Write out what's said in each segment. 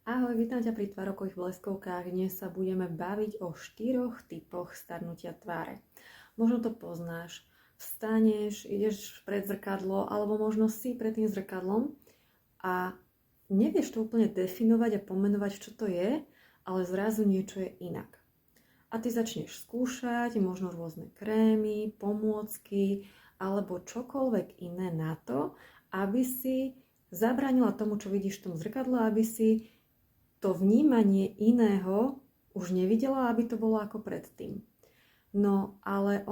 Ahoj, vítam ťa pri tvarokových bleskovkách. Dnes sa budeme baviť o 4 typoch starnutia tváre. Možno to poznáš. Vstaneš, ideš pred zrkadlo, alebo možno si pred tým zrkadlom a nevieš to úplne definovať a pomenovať, čo to je, ale zrazu niečo je inak. A ty začneš skúšať možno rôzne krémy, pomôcky alebo čokoľvek iné na to, aby si zabránila tomu, čo vidíš v tom zrkadle, aby si to vnímanie iného už nevidela, aby to bolo ako predtým. No, ale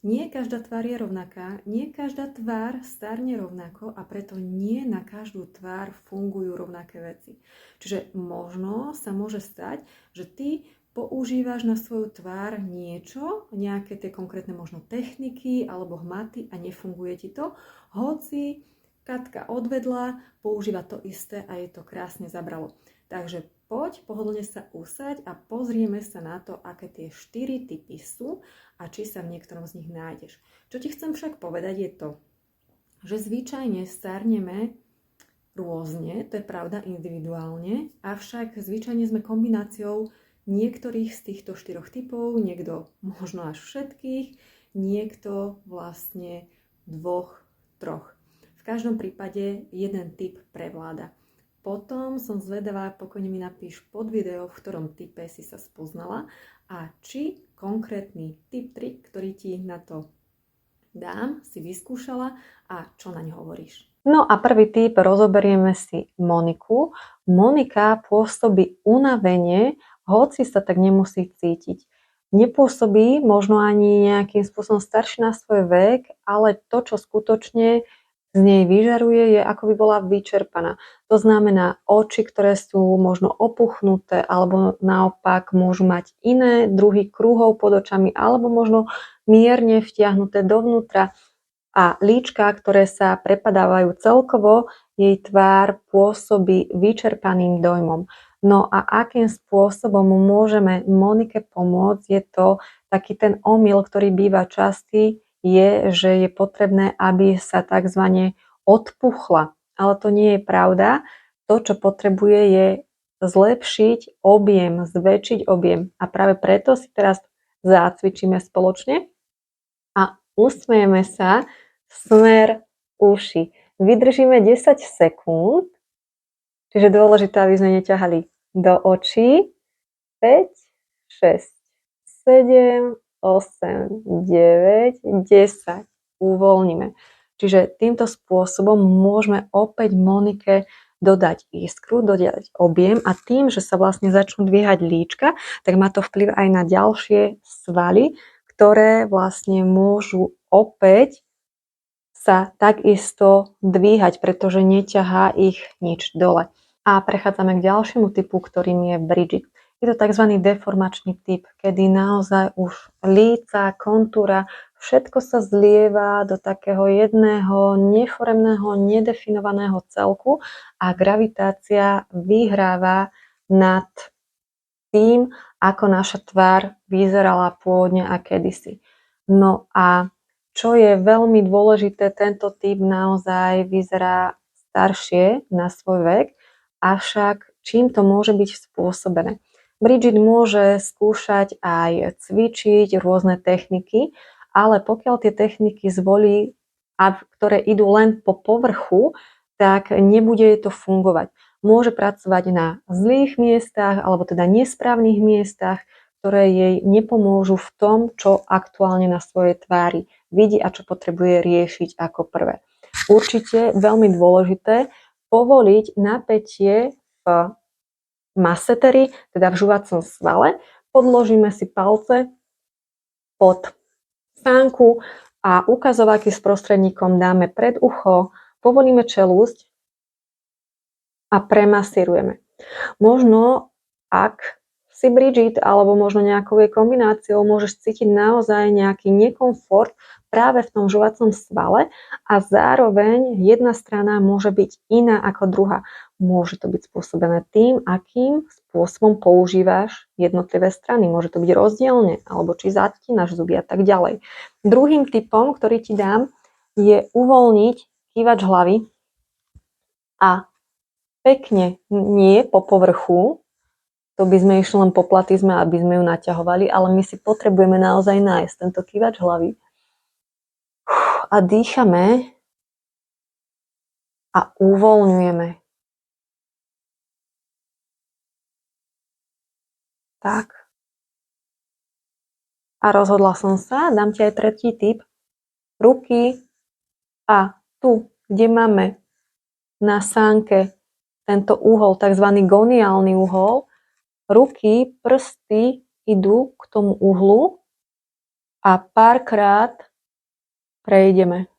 nie každá tvár je rovnaká, nie každá tvár starne rovnako a preto nie na každú tvár fungujú rovnaké veci. Čiže možno sa môže stať, že ty používaš na svoju tvár niečo, nejaké tie konkrétne možno techniky alebo hmaty a nefunguje ti to, hoci Katka odvedla, používa to isté a je to krásne zabralo. Takže poď pohodlne sa usaď a pozrieme sa na to, aké tie 4 typy sú a či sa v niektorom z nich nájdeš. Čo ti chcem však povedať je to, že zvyčajne starneme rôzne, to je pravda individuálne, avšak zvyčajne sme kombináciou niektorých z týchto 4 typov, niekto možno až všetkých, niekto vlastne 2, 3. V každom prípade jeden typ prevláda. Potom som zvedavá, pokojne mi napíš pod video, v ktorom type si sa spoznala a či konkrétny tip 3, ktorý ti na to dám, si vyskúšala a čo naň hovoríš. No a prvý typ rozoberieme si Moniku. Monika pôsobí unavenie, hoci sa tak nemusí cítiť. Nepôsobí možno ani nejakým spôsobom starší na svoj vek, ale to, čo skutočne z nej vyžaruje, je ako by bola vyčerpaná. To znamená oči, ktoré sú možno opuchnuté, alebo naopak môžu mať iné druhy kruhov pod očami, alebo možno mierne vtiahnuté dovnútra. A líčka, ktoré sa prepadávajú celkovo, jej tvár pôsobí vyčerpaným dojmom. No a akým spôsobom môžeme Monike pomôcť, je to taký ten omyl, ktorý býva častý, je, že je potrebné, aby sa takzvané odpuchla. Ale to nie je pravda. To, čo potrebuje, je zlepšiť objem, zväčšiť objem. A práve preto si teraz zacvičíme spoločne a usmejeme sa smer uši. Vydržíme 10 sekúnd, čiže dôležité, aby sme neťahali do očí. 5, 6, 7, 8, 9, 10. Uvoľníme. Čiže týmto spôsobom môžeme opäť Monike dodať iskru, dodať objem a tým, že sa vlastne začnú dvíhať líčka, tak má to vplyv aj na ďalšie svaly, ktoré vlastne môžu opäť sa takisto dvíhať, pretože neťahá ich nič dole. A prechádzame k ďalšiemu typu, ktorým je Bridget. Je to tzv. Deformačný typ, kedy naozaj už líca, kontúra, všetko sa zlieva do takého jedného neforemného, nedefinovaného celku a gravitácia vyhráva nad tým, ako naša tvár vyzerala pôvodne a kedysi. No a čo je veľmi dôležité, tento typ naozaj vyzerá staršie na svoj vek, avšak čím to môže byť spôsobené? Bridget môže skúšať aj cvičiť rôzne techniky, ale pokiaľ tie techniky zvolí, a ktoré idú len po povrchu, tak nebude to fungovať. Môže pracovať na zlých miestach alebo teda nesprávnych miestach, ktoré jej nepomôžu v tom, čo aktuálne na svojej tvári vidí a čo potrebuje riešiť ako prvé. Určite veľmi dôležité povoliť napätie v masseteri, teda v žuvacom svale. Podložíme si palce pod stánku a ukazováky s prostredníkom dáme pred ucho, povolíme čelusť a premasírujeme. Možno, ak si Bridget alebo možno nejakou jej kombináciou môžeš cítiť naozaj nejaký nekomfort práve v tom žuvacom svale a zároveň jedna strana môže byť iná ako druhá. Môže to byť spôsobené tým, akým spôsobom používaš jednotlivé strany. Môže to byť rozdielne, alebo či zatínaš zuby a tak ďalej. Druhým typom, ktorý ti dám, je uvoľniť kývač hlavy a pekne, nie po povrchu, to by sme išli len po platizme, aby sme ju naťahovali, ale my si potrebujeme naozaj nájsť tento kývač hlavy. A dýchame a uvoľňujeme. Tak. A rozhodla som sa, dám ti aj tretí tip. Ruky a tu, kde máme na sánke tento uhol, tzv. Goniálny uhol, ruky, prsty idú k tomu uhlu a párkrát prejdeme.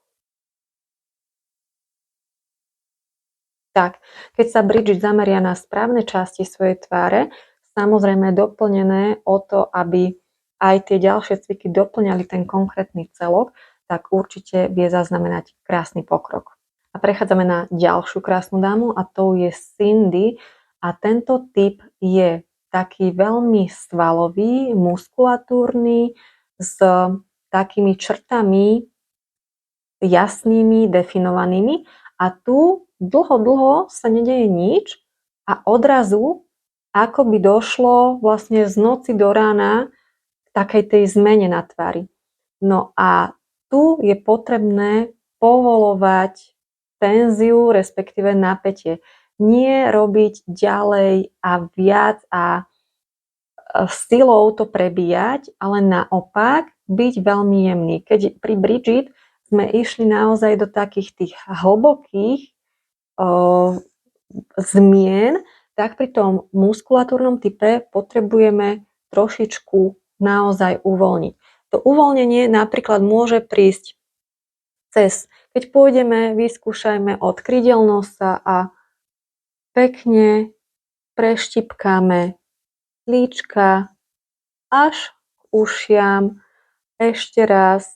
Tak, keď sa Bridget zameria na správne časti svojej tváre, samozrejme doplnené o to, aby aj tie ďalšie cviky doplňali ten konkrétny celok, tak určite vie zaznamenať krásny pokrok. A prechádzame na ďalšiu krásnu dámu a to je Cindy. A tento typ je taký veľmi svalový, muskulatúrny, s takými črtami jasnými, definovanými. A tu dlho sa nedeje nič a odrazu ako by došlo vlastne z noci do rána k takej tej zmene na tvári. No a tu je potrebné povolovať tenziu, respektíve napätie. Nie robiť ďalej a viac a silou to prebíjať, ale naopak byť veľmi jemný. Keď pri Bridget sme išli naozaj do takých tých hlbokých zmien, tak pri tom muskulatúrnom type potrebujeme trošičku naozaj uvoľniť. To uvoľnenie napríklad môže prísť cez, keď pôjdeme, vyskúšajme od krídel nosa a pekne preštipkáme líčka až k ušiam. Ešte raz.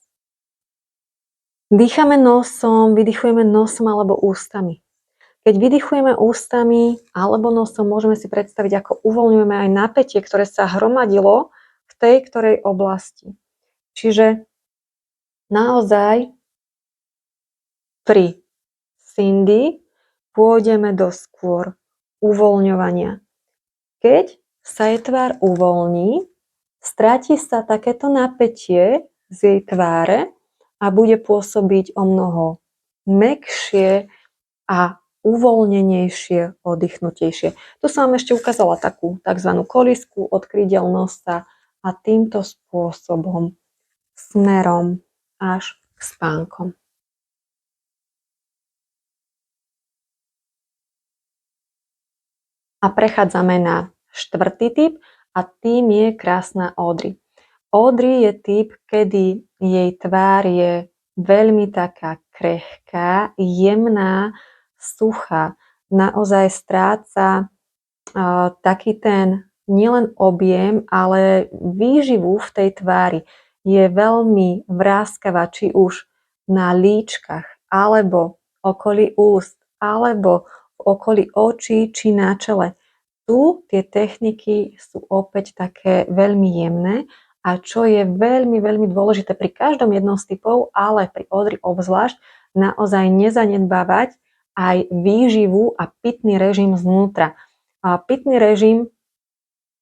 Dýchame nosom, vydychujeme nosom alebo ústami. Keď vydychujeme ústami alebo nosom, môžeme si predstaviť, ako uvoľňujeme aj napätie, ktoré sa hromadilo v tej ktorej oblasti. Čiže naozaj pri Cindy pôjdeme do skôr uvoľňovania. Keď sa jej tvár uvoľní, stráti sa takéto napätie z jej tváre a bude pôsobiť o mnoho mäkšie a uvoľnenejšie, oddychnutejšie. Tu som vám ešte ukázala takú tzv. Kolísku od krídel nosa a týmto spôsobom smerom až k spánkom. A prechádzame na štvrtý typ a tým je krásna Audrey. Audrey je typ, kedy jej tvár je veľmi taká krehká, jemná, suchá. Naozaj stráca taký ten nielen objem, ale výživu v tej tvári. Je veľmi vráskavá, či už na líčkach, alebo okolí úst, alebo v okolí očí, či na čele. Tu tie techniky sú opäť také veľmi jemné a čo je veľmi, veľmi dôležité pri každom jednom z typov, ale pri Audrey obzvlášť, naozaj nezanedbávať aj výživu a pitný režim znútra. A pitný režim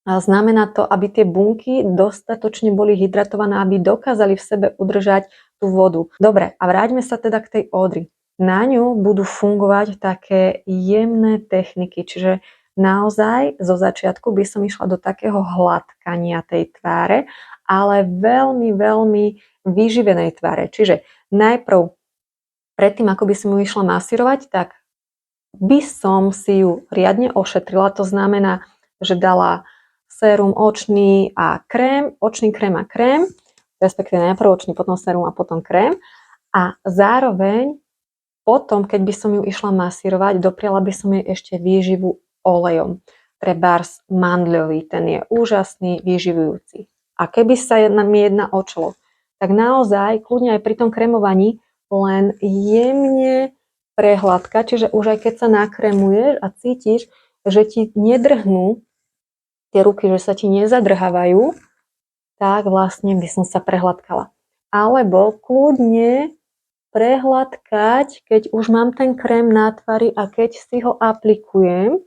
znamená to, aby tie bunky dostatočne boli hydratované, aby dokázali v sebe udržať tú vodu. Dobre, a vráťme sa teda k tej Audrey. Na ňu budú fungovať také jemné techniky, čiže naozaj zo začiatku by som išla do takého hladkania tej tváre, ale veľmi, veľmi vyživenej tváre. Čiže najprv predtým, ako by som ju išla masírovať, tak by som si ju riadne ošetrila. To znamená, že dala sérum očný a krém, očný krém a krém, respektíve najprv očný, potom sérum a potom krém. A zároveň potom, keď by som ju išla masírovať, dopriala by som jej ešte výživu olejom. Trebárs mandľový, ten je úžasný, vyživujúci. A keby sa mi jedná o čelo, tak naozaj, kľudne aj pri tom krémovaní, len jemne prehladka, čiže už aj keď sa nakremuješ a cítiš, že ti nedrhnú tie ruky, že sa ti nezadrhávajú, tak vlastne by som sa prehladkala. Alebo kľudne prehladkať, keď už mám ten krém na tvári a keď si ho aplikujem,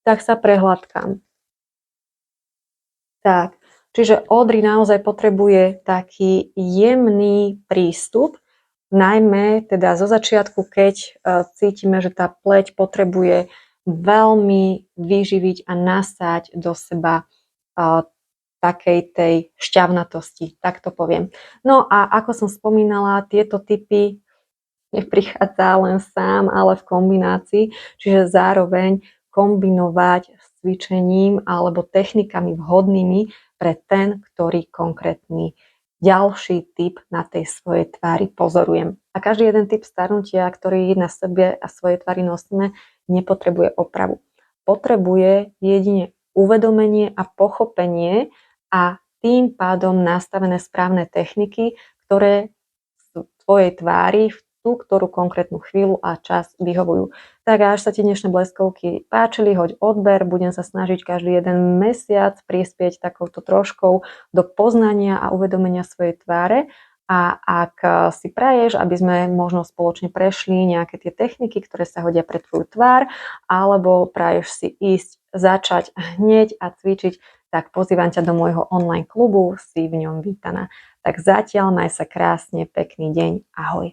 tak sa prehladkám. Tak, čiže Audrey naozaj potrebuje taký jemný prístup, najmä teda zo začiatku, keď cítime, že tá pleť potrebuje veľmi vyživiť a nasať do seba takej tej šťavnatosti, tak to poviem. No a ako som spomínala, tieto typy neprichádza len sám, ale v kombinácii, čiže zároveň kombinovať s cvičením alebo technikami vhodnými pre ten, ktorý konkrétny ďalší typ na tej svojej tvári pozorujem. A každý jeden typ starnutia, ktorý na sebe a svojej tvári nosíme, nepotrebuje opravu. Potrebuje jedine uvedomenie a pochopenie a tým pádom nastavené správne techniky, ktoré tvojej tvári v tú, ktorú konkrétnu chvíľu a čas vyhovujú. Tak až sa ti dnešné bleskovky páčili, hoď odber, budem sa snažiť každý jeden mesiac prispieť takouto troškou do poznania a uvedomenia svojej tváre. A ak si praješ, aby sme možno spoločne prešli nejaké tie techniky, ktoré sa hodia pre tvoju tvár, alebo praješ si ísť, začať hneď a cvičiť, tak pozývam ťa do môjho online klubu, si v ňom vítaná. Tak zatiaľ maj sa krásne, pekný deň, ahoj.